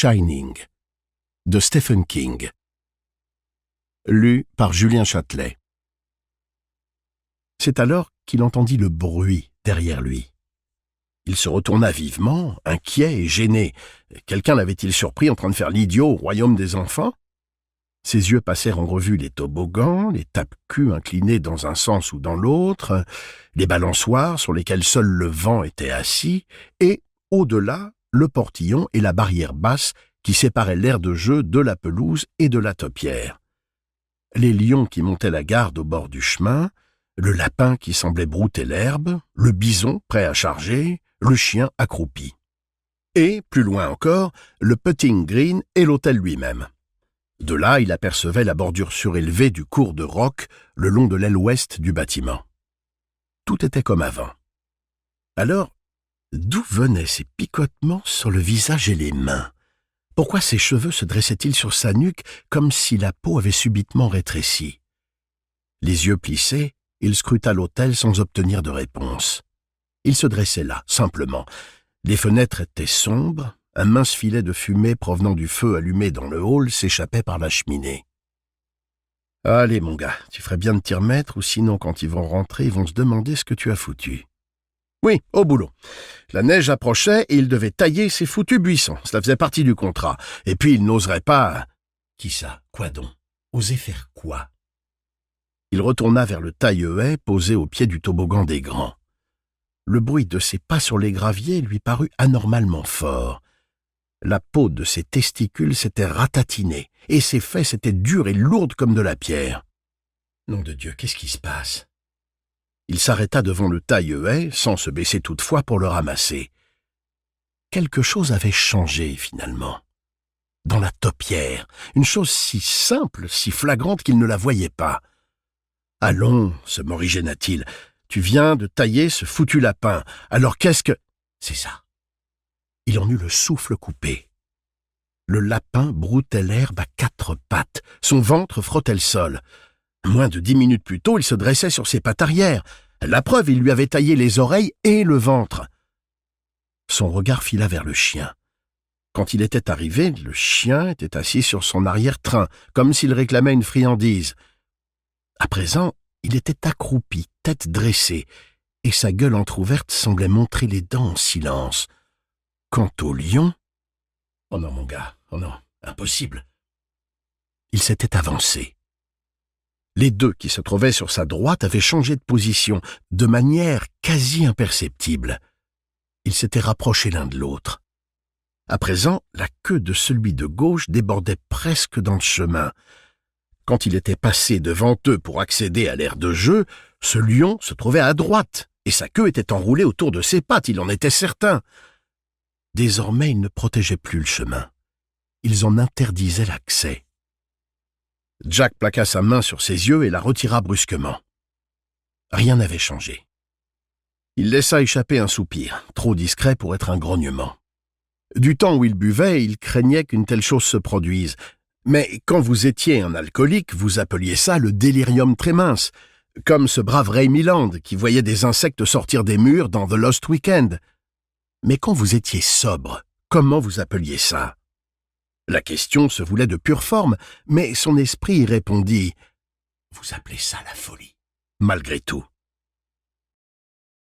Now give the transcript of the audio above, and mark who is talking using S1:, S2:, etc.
S1: Shining de Stephen King. Lu par Julien Châtelet. C'est alors qu'il entendit le bruit derrière lui. Il se retourna vivement, inquiet et gêné. Quelqu'un l'avait-il surpris en train de faire l'idiot au royaume des enfants? Ses yeux passèrent en revue les toboggans, les tape-culs inclinés dans un sens ou dans l'autre, les balançoires sur lesquels seul le vent était assis, et, au-delà, le portillon et la barrière basse qui séparaient l'aire de jeu de la pelouse et de la topière. Les lions qui montaient la garde au bord du chemin, le lapin qui semblait brouter l'herbe, le bison prêt à charger, le chien accroupi. Et, plus loin encore, le putting green et l'hôtel lui-même. De là, il apercevait la bordure surélevée du cours de roc le long de l'aile ouest du bâtiment. Tout était comme avant. Alors, d'où venaient ces picotements sur le visage et les mains? Pourquoi ses cheveux se dressaient-ils sur sa nuque comme si la peau avait subitement rétréci? Les yeux plissés, il scruta l'hôtel sans obtenir de réponse. Il se dressait là, simplement. Les fenêtres étaient sombres, un mince filet de fumée provenant du feu allumé dans le hall s'échappait par la cheminée. « Allez, mon gars, tu ferais bien de t'y remettre, ou sinon, quand ils vont rentrer, ils vont se demander ce que tu as foutu. » Oui, au boulot. La neige approchait et il devait tailler ces foutus buissons. Cela faisait partie du contrat. Et puis, il n'oserait pas... Qui ça? Quoi donc? Oser faire quoi? Il retourna vers le taille-haie posé au pied du toboggan des grands. Le bruit de ses pas sur les graviers lui parut anormalement fort. La peau de ses testicules s'était ratatinée, et ses fesses étaient dures et lourdes comme de la pierre. Nom de Dieu, qu'est-ce qui se passe? Il s'arrêta devant le taille-haie, sans se baisser toutefois pour le ramasser. Quelque chose avait changé, finalement. Dans la topière, une chose si simple, si flagrante qu'il ne la voyait pas. « Allons, se morigéna-t-il, tu viens de tailler ce foutu lapin, alors qu'est-ce que... » C'est ça. Il en eut le souffle coupé. Le lapin broutait l'herbe à quatre pattes, son ventre frottait le sol. Moins de 10 minutes plus tôt, il se dressait sur ses pattes arrière. La preuve, il lui avait taillé les oreilles et le ventre. Son regard fila vers le chien. Quand il était arrivé, le chien était assis sur son arrière-train, comme s'il réclamait une friandise. À présent, il était accroupi, tête dressée, et sa gueule entr'ouverte semblait montrer les dents en silence. Quant au lion... Oh non, mon gars, oh non, impossible. Il s'était avancé. Les deux qui se trouvaient sur sa droite avaient changé de position, de manière quasi imperceptible. Ils s'étaient rapprochés l'un de l'autre. À présent, la queue de celui de gauche débordait presque dans le chemin. Quand il était passé devant eux pour accéder à l'aire de jeu, ce lion se trouvait à droite, et sa queue était enroulée autour de ses pattes, il en était certain. Désormais, ils ne protégeaient plus le chemin. Ils en interdisaient l'accès. Jack plaqua sa main sur ses yeux et la retira brusquement. Rien n'avait changé. Il laissa échapper un soupir, trop discret pour être un grognement. Du temps où il buvait, il craignait qu'une telle chose se produise. Mais quand vous étiez un alcoolique, vous appeliez ça le délirium tremens, comme ce brave Ray Milland qui voyait des insectes sortir des murs dans The Lost Weekend. Mais quand vous étiez sobre, comment vous appeliez ça? La question se voulait de pure forme, mais son esprit y répondit « Vous appelez ça la folie ?» malgré tout.